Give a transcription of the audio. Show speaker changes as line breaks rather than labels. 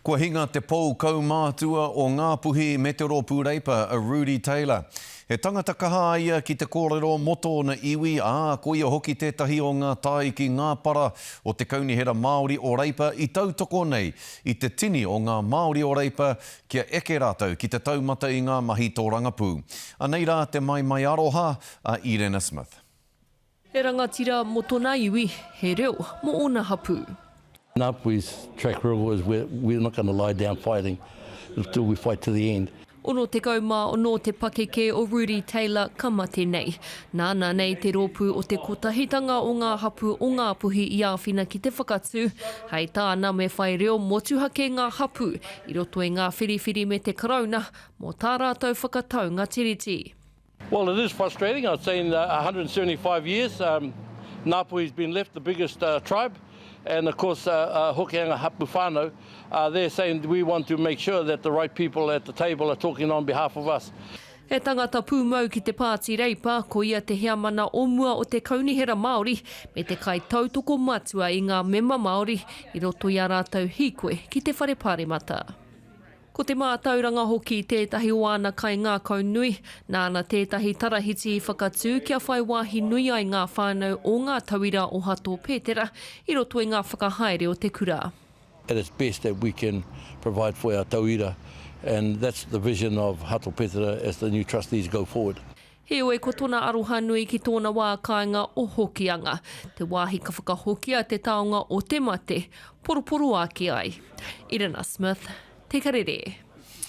Kua hinga te pou kaumātua o Ngāpuhi Meteoropureipa, a Rudy Taylor. He tangata kaha ia ki te kōrero moto na iwi, ko ia hoki tētahi o ngā tai ki ngā para o te kaunihera Māori o Reipa i tautoko nei i te tini o ngā Māori o Reipa kia eke rātou ki te taumata i ngā mahi tō rangapū. Anei rā te mai aroha a Irena Smith.
E rangatira mo tōna iwi, he reo mo ona hapū.
Ngāpuhi's track record is we're not going to lie down fighting until we fight to the end.
Ono te kaumā ono te pakeke o Rudy Taylor kamate nei. Nāna nei te rōpū o te kotahitanga o ngā hapu o Ngāpuhi i āwhina ki te whakatū. Hei tāna me whai reo motuhake ngā hapu i roto e ngā whiriwhiri me te karauna mō tā rātou whakataunga tiriti.
Well, it is frustrating. I'd say in 175 years, Ngāpuhi's been left the biggest tribe. And of course, Hokianga Hapu whānau, they're saying we want to make sure that the right people at the table are talking on behalf of us.
He tangata pūmau ki te Pāti Reipa, ko ia te heamana o mua o te kaunihera Māori, me te kai tautoko matua i ngā mema Māori, i roto i a rātou hikoe ki te whare pāremata. Ko te mātauranga hoki tētahi o ana kai ngā kaunui, nāna tētahi tarahiti i whakatū kia whai wāhi nui ai ngā whānau o ngā tauira o Hato Pētera, i roto i ngā whakahaere o te kura.
At its best that we can provide for our tauira, and that's the vision of Hato Pētera as the new trustees go forward.
He oe ko tōna aroha nui ki tōna wā kāinga o hokianga. Te wāhi ka whakahokia te taonga o te mate, poroporo ake ai. Irena Smith, Te Karere.